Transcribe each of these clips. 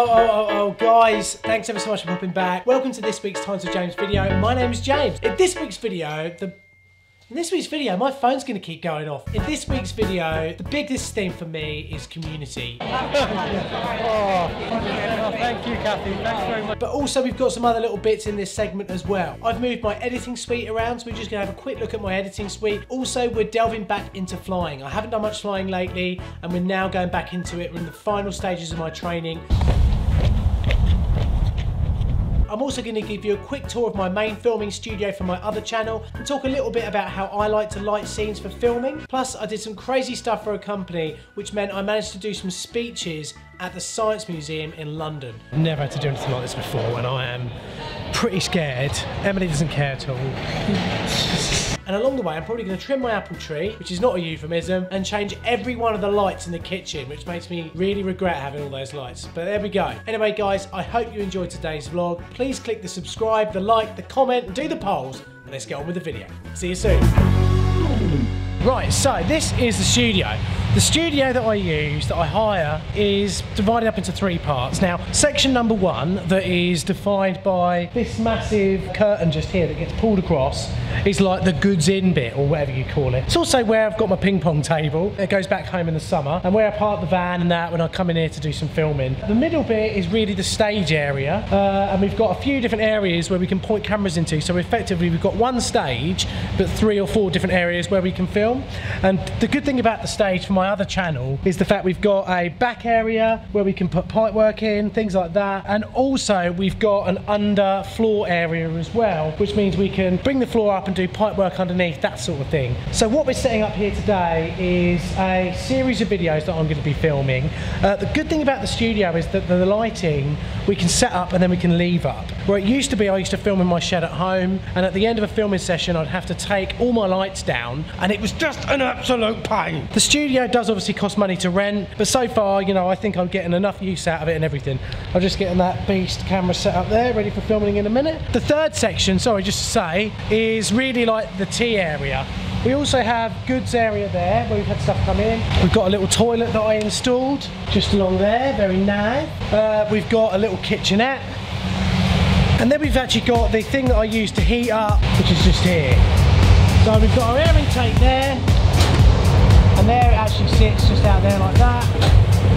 Oh, guys, thanks ever so much for popping back. Welcome to this week's Times with James video. My name is James. In this week's video, my phone's going to keep going off. In this week's video, the biggest theme for me is community. Thank you, Kathy. Thanks very much. But also, we've got some other little bits in this segment as well. I've moved my editing suite around, so we're just going to have a quick look at my editing suite. Also, we're delving back into flying. I haven't done much flying lately, and we're now going back into it. We're in the final stages of my training. I'm also going to give you a quick tour of my main filming studio from my other channel and talk a little bit about how I like to light scenes for filming. Plus, I did some crazy stuff for a company, which meant I managed to do some speeches at the Science Museum in London. I've never had to do anything like this before, and I am pretty scared. Emily doesn't care at all. And along the way, I'm probably going to trim my apple tree, which is not a euphemism, and change every one of the lights in the kitchen, which makes me really regret having all those lights. But there we go. Anyway, guys, I hope you enjoyed today's vlog. Please click the subscribe, the like, the comment, and do the polls. And let's get on with the video. See you soon. Right, so this is the studio. The studio that I use, that I hire, is divided up into three parts. Now, section number one, that is defined by this massive curtain just here that gets pulled across, is like the goods in bit, or whatever you call it. It's also where I've got my ping pong table. It goes back home in the summer, and where I park the van and that when I come in here to do some filming. The middle bit is really the stage area, and we've got a few different areas where we can point cameras into. So effectively, we've got one stage, but 3 or 4 different areas where we can film. And the good thing about the stage for my other channel is the fact we've got a back area where we can put pipe work in, things like that. And also we've got an under floor area as well, which means we can bring the floor up and do pipe work underneath, that sort of thing. So what we're setting up here today is a series of videos that I'm going to be filming. The good thing about the studio is that the lighting we can set up and then we can leave up. Where it used to be, I used to film in my shed at home, and at the end of a filming session I'd have to take all my lights down, and it was just an absolute pain. The studio does obviously cost money to rent, but so far, you know, I think I'm getting enough use out of it and everything. I'm just getting that beast camera set up there, ready for filming in a minute. The third section, sorry, just to say, is really like the tea area. We also have goods area there where we've had stuff come in. We've got a little toilet that I installed just along there, very nice. We've got a little kitchenette. And then we've actually got the thing that I use to heat up, which is just here. So we've got our air intake there, and there it actually sits just out there like that.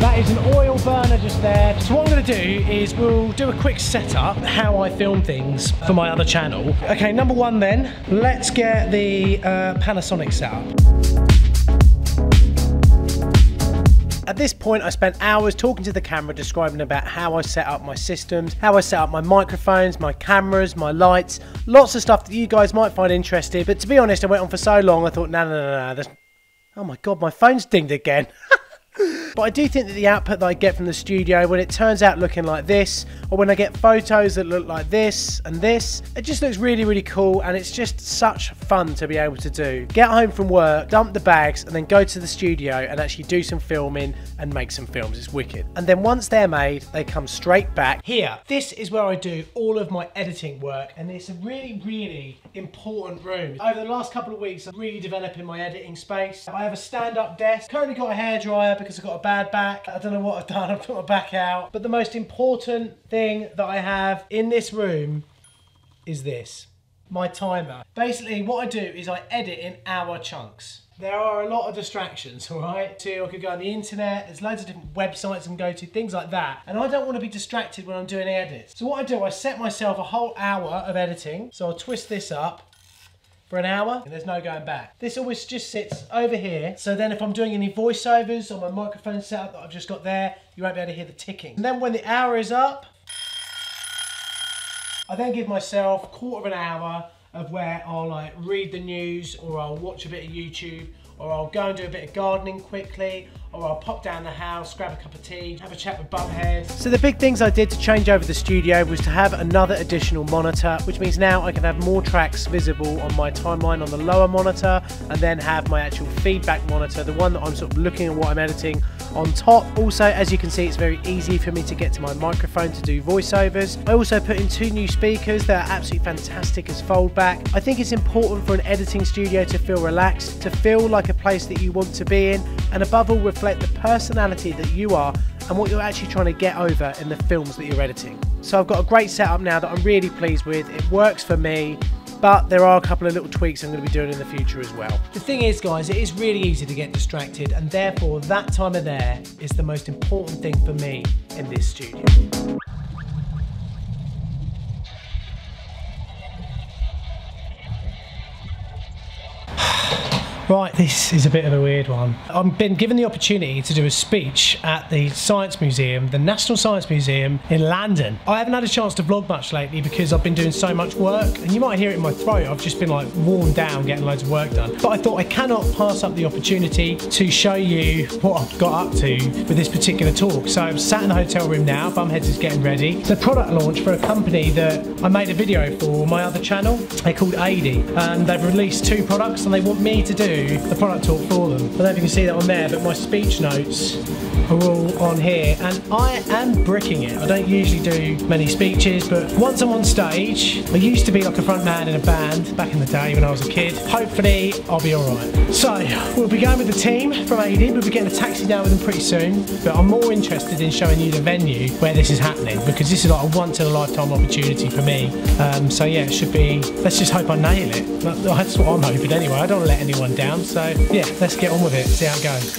That is an oil burner just there. So what I'm going to do is we'll do a quick setup, how I film things for my other channel. Okay, number one then, let's get the Panasonic set up. At this point, I spent hours talking to the camera, describing about how I set up my systems, how I set up my microphones, my cameras, my lights, lots of stuff that you guys might find interesting. But to be honest, I went on for so long, I thought, no. Oh my God, my phone's dinged again. But I do think that the output that I get from the studio, when it turns out looking like this, or when I get photos that look like this and this, it just looks really, really cool, and it's just such fun to be able to do. Get home from work, dump the bags, and then go to the studio and actually do some filming and make some films. It's wicked. And then once they're made, they come straight back here. This is where I do all of my editing work, and it's a really, really important room. Over the last couple of weeks, I'm really developing my editing space. I have a stand-up desk. Currently got a hairdryer because I've got a bad back. I don't know what I've done, I've put my back out. But the most important thing that I have in this room is this, my timer. Basically what I do is I edit in hour chunks. There are a lot of distractions, all right? I could go on the internet, there's loads of different websites I can go to, things like that. And I don't want to be distracted when I'm doing edits. So what I do, I set myself a whole hour of editing. So I'll twist this up for an hour, and there's no going back. This always just sits over here, so then if I'm doing any voiceovers on my microphone setup that I've just got there, you won't be able to hear the ticking. And then when the hour is up, I then give myself a quarter of an hour of where I'll like read the news, or I'll watch a bit of YouTube, or I'll go and do a bit of gardening quickly, or I'll pop down the house, grab a cup of tea, have a chat with Butthead. So the big things I did to change over the studio was to have another additional monitor, which means now I can have more tracks visible on my timeline on the lower monitor, and then have my actual feedback monitor, the one that I'm sort of looking at what I'm editing, on top. Also, as you can see, it's very easy for me to get to my microphone to do voiceovers. I also put in 2 new speakers that are absolutely fantastic as foldback. I think it's important for an editing studio to feel relaxed, to feel like a place that you want to be in, and above all reflect the personality that you are and what you're actually trying to get over in the films that you're editing. So I've got a great setup now that I'm really pleased with. It works for me, but there are a couple of little tweaks I'm going to be doing in the future as well. The thing is, guys, it is really easy to get distracted, and therefore that time of there is the most important thing for me in this studio. Right, this is a bit of a weird one. I've been given the opportunity to do a speech at the Science Museum, the National Science Museum in London. I haven't had a chance to vlog much lately because I've been doing so much work, and you might hear it in my throat. I've just been like worn down getting loads of work done. But I thought I cannot pass up the opportunity to show you what I've got up to with this particular talk. So I'm sat in the hotel room now, Bumheads is getting ready. It's a product launch for a company that I made a video for my other channel. They're called AD, and they've released 2 products and they want me to do the product talk for them. I don't know if you can see that on there, but my speech notes are all on here, and I am bricking it. I don't usually do many speeches, but once I'm on stage, I used to be like a front man in a band back in the day when I was a kid. Hopefully I'll be alright. So we'll be going with the team from AD. We'll be getting a taxi down with them pretty soon, but I'm more interested in showing you the venue where this is happening, because this is like a once in a lifetime opportunity for me. So yeah, it should be, let's just hope I nail it. That's what I'm hoping anyway. I don't want to let anyone down, so yeah, let's get on with it, see how it goes.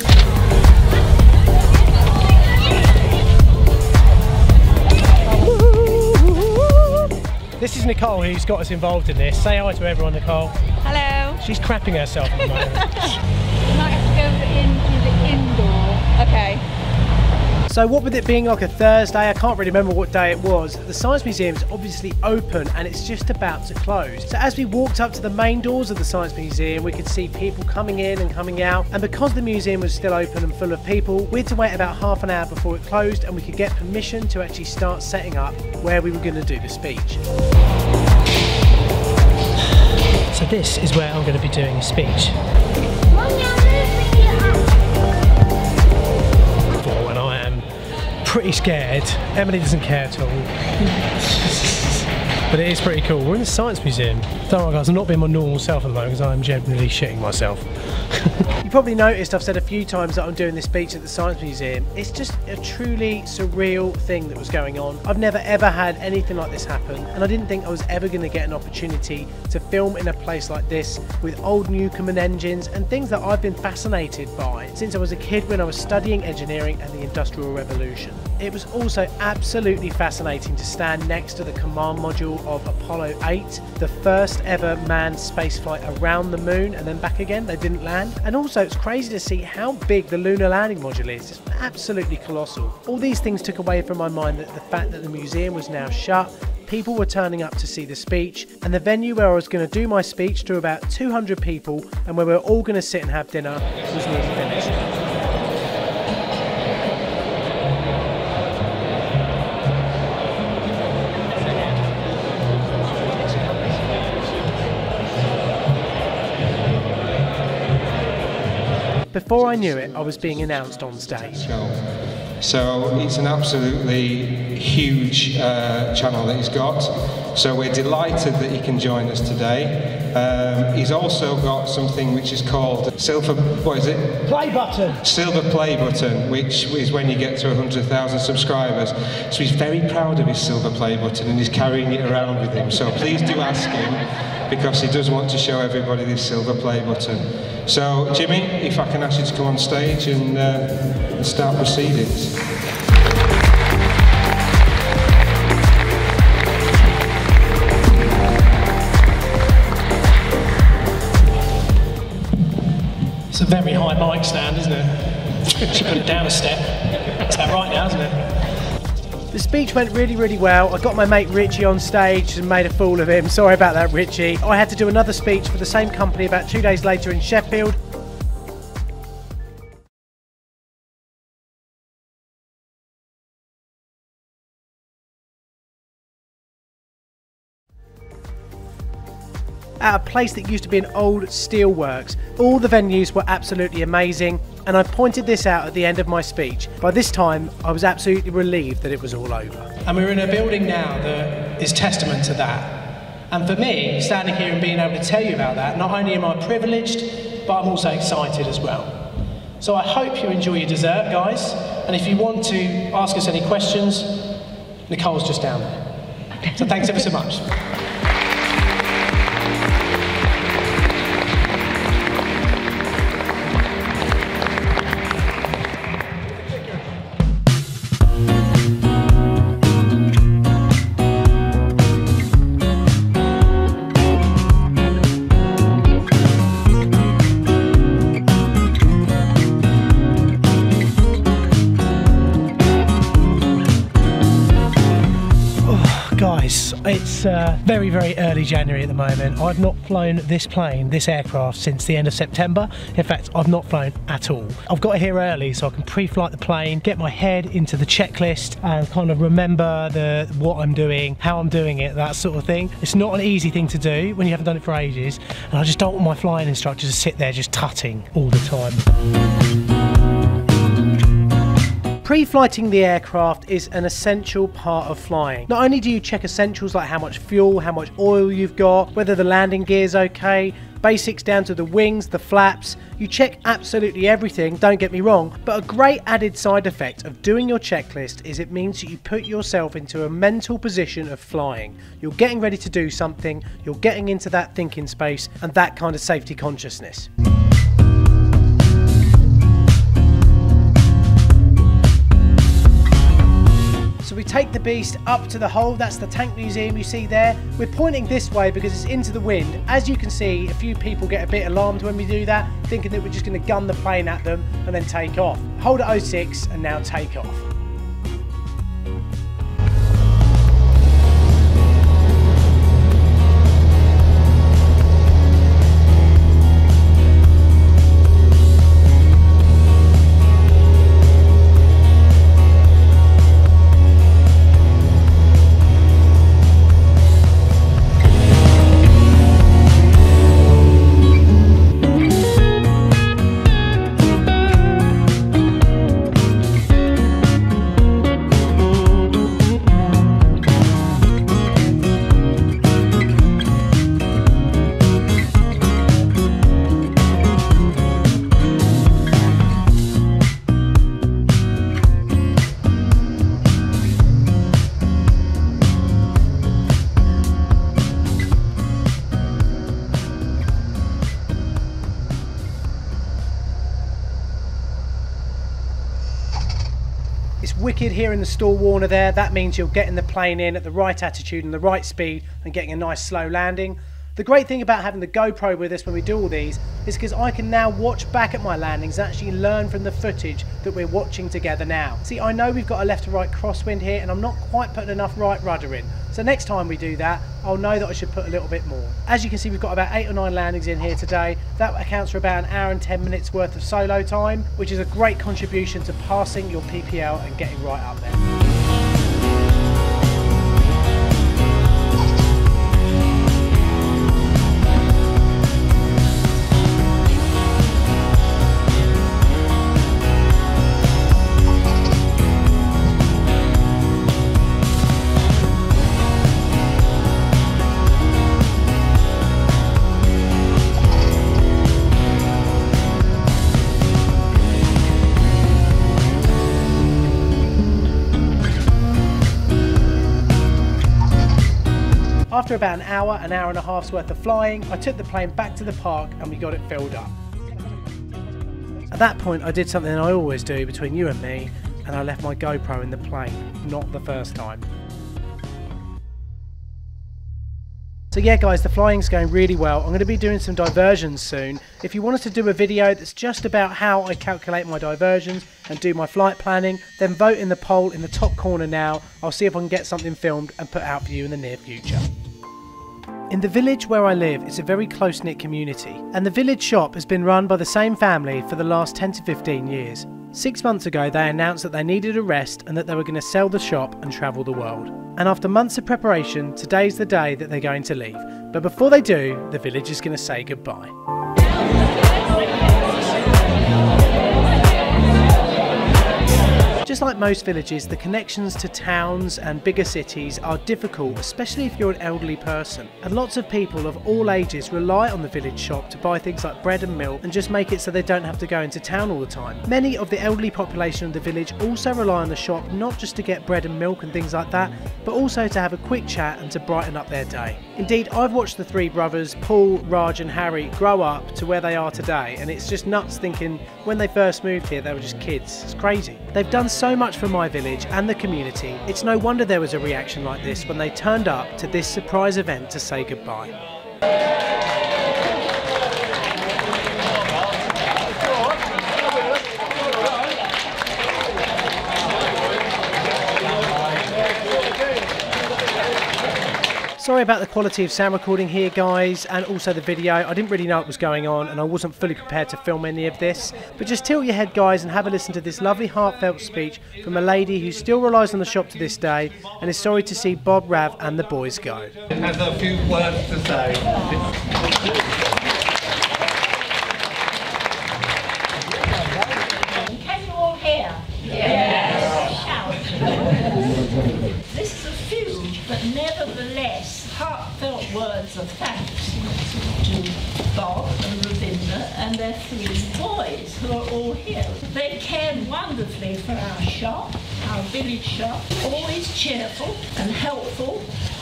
This is Nicole, who's got us involved in this. Say hi to everyone, Nicole. Hello. She's crapping herself at the moment. You might have to go into the indoor. Okay. So what with it being like a Thursday, I can't really remember what day it was, the Science Museum is obviously open and it's just about to close. So as we walked up to the main doors of the Science Museum, we could see people coming in and coming out, and because the museum was still open and full of people, we had to wait about half an hour before it closed and we could get permission to actually start setting up where we were going to do the speech. So this is where I'm going to be doing a speech. Pretty scared. Emily doesn't care at all. But it is pretty cool. We're in the Science Museum. Don't worry guys, I'm not being my normal self at the moment because I'm generally shitting myself. You probably noticed I've said a few times that I'm doing this speech at the Science Museum. It's just a truly surreal thing that was going on. I've never ever had anything like this happen, and I didn't think I was ever going to get an opportunity to film in a place like this with old Newcomen engines and things that I've been fascinated by since I was a kid when I was studying engineering and the Industrial Revolution. It was also absolutely fascinating to stand next to the command module of Apollo 8, the first ever manned spaceflight around the moon and then back again. They didn't land. And also it's crazy to see how big the lunar landing module is. It's absolutely colossal. All these things took away from my mind that the fact that the museum was now shut, people were turning up to see the speech, and the venue where I was going to do my speech to about 200 people and where we were all going to sit and have dinner was nearly finished. Before I knew it, I was being announced on stage. So it's an absolutely huge channel that he's got. So we're delighted that he can join us today. He's also got something which is called silver, what is it? Play button. Silver play button, which is when you get to 100,000 subscribers. So he's very proud of his silver play button and he's carrying it around with him. So please do ask him, because he does want to show everybody this silver play button. So Jimmy, if I can ask you to come on stage and start proceedings. It's a very high mic stand, isn't it? Should put it down a step. That's that right now, isn't it? The speech went really, really well. I got my mate Richie on stage and made a fool of him. Sorry about that, Richie. I had to do another speech for the same company about 2 days later in Sheffield. At a place that used to be an old steelworks. All the venues were absolutely amazing, and I pointed this out at the end of my speech. By this time, I was absolutely relieved that it was all over. And we're in a building now that is testament to that. And for me, standing here and being able to tell you about that, not only am I privileged, but I'm also excited as well. So I hope you enjoy your dessert, guys. And if you want to ask us any questions, Nicole's just down there. So thanks ever so much. Guys, it's very, very early January at the moment. I've not flown this plane, this aircraft, since the end of September. In fact, I've not flown at all. I've got here early so I can pre-flight the plane, get my head into the checklist and kind of remember what I'm doing, how I'm doing it, that sort of thing. It's not an easy thing to do when you haven't done it for ages, and I just don't want my flying instructor to sit there just tutting all the time. Pre-flighting the aircraft is an essential part of flying. Not only do you check essentials like how much fuel, how much oil you've got, whether the landing gear's okay, basics down to the wings, the flaps, you check absolutely everything, don't get me wrong, but a great added side effect of doing your checklist is it means that you put yourself into a mental position of flying. You're getting ready to do something, you're getting into that thinking space and that kind of safety consciousness. So we take the beast up to the hole, that's the tank museum you see there. We're pointing this way because it's into the wind. As you can see, a few people get a bit alarmed when we do that, thinking that we're just going to gun the plane at them and then take off. Hold at 06 and now take off. It's wicked here in the stall warner there. That means you're getting the plane in at the right attitude and the right speed and getting a nice slow landing. The great thing about having the GoPro with us when we do all these is because I can now watch back at my landings and actually learn from the footage that we're watching together now. See, I know we've got a left to right crosswind here and I'm not quite putting enough right rudder in. So next time we do that, I'll know that I should put a little bit more. As you can see, we've got about 8 or 9 landings in here today. That accounts for about an hour and 10 minutes worth of solo time, which is a great contribution to passing your PPL and getting right up there. After about an hour and a half's worth of flying, I took the plane back to the park and we got it filled up. At that point I did something I always do between you and me, and I left my GoPro in the plane, not the first time. So yeah guys, the flying's going really well. I'm going to be doing some diversions soon. If you want us to do a video that's just about how I calculate my diversions and do my flight planning, then vote in the poll in the top corner now. I'll see if I can get something filmed and put out for you in the near future. In the village where I live, it's a very close-knit community, and the village shop has been run by the same family for the last 10 to 15 years. 6 months ago they announced that they needed a rest and that they were going to sell the shop and travel the world. And after months of preparation, today's the day that they're going to leave. But before they do, the village is going to say goodbye. Just like most villages, the connections to towns and bigger cities are difficult, especially if you're an elderly person. And lots of people of all ages rely on the village shop to buy things like bread and milk and just make it so they don't have to go into town all the time. Many of the elderly population of the village also rely on the shop not just to get bread and milk and things like that, but also to have a quick chat and to brighten up their day. Indeed, I've watched the three brothers, Paul, Raj and Harry, grow up to where they are today, and it's just nuts thinking when they first moved here they were just kids. It's crazy. They've done so much for my village and the community. It's no wonder there was a reaction like this when they turned up to this surprise event to say goodbye. Sorry about the quality of sound recording here, guys, and also the video. I didn't really know what was going on and I wasn't fully prepared to film any of this. But just tilt your head, guys, and have a listen to this lovely heartfelt speech from a lady who still relies on the shop to this day and is sorry to see Bob, Rav and the boys go. Has a few words to say. Can you all hear? Yes. This is a few, but nevertheless, heartfelt words of thanks to Bob and Ravinda and their three boys who are all here. They cared wonderfully for our shop, our village shop, always cheerful and helpful,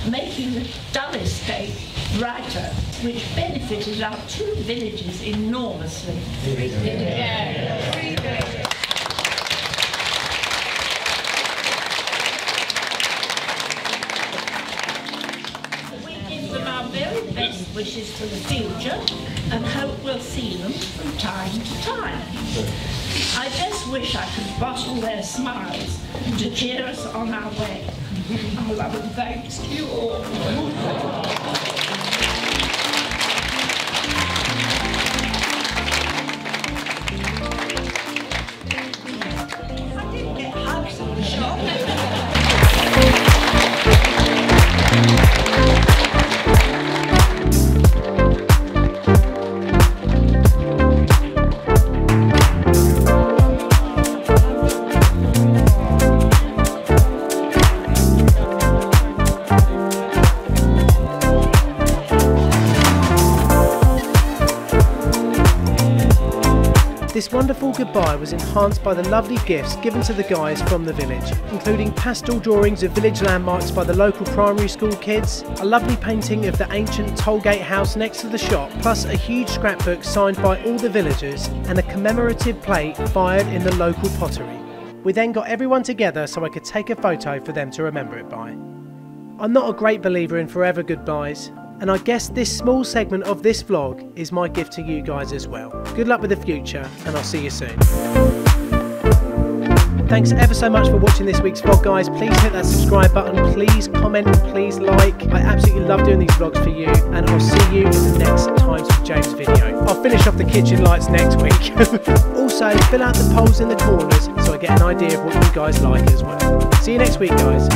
making the dull estate brighter, which benefited our two villages enormously. Very best wishes for the future and hope we'll see them from time to time. I just wish I could bottle their smiles to cheer us on our way. Our love and thanks to you all. I didn't get hugs in the shop. This wonderful goodbye was enhanced by the lovely gifts given to the guys from the village, including pastel drawings of village landmarks by the local primary school kids, a lovely painting of the ancient tollgate house next to the shop, plus a huge scrapbook signed by all the villagers and a commemorative plate fired in the local pottery. We then got everyone together so I could take a photo for them to remember it by. I'm not a great believer in forever goodbyes, and I guess this small segment of this vlog is my gift to you guys as well. Good luck with the future, and I'll see you soon. Thanks ever so much for watching this week's vlog, guys. Please hit that subscribe button, please comment, please like. I absolutely love doing these vlogs for you, and I'll see you in the next Times with James video. I'll finish off the kitchen lights next week. Also, fill out the polls in the corners so I get an idea of what you guys like as well. See you next week, guys.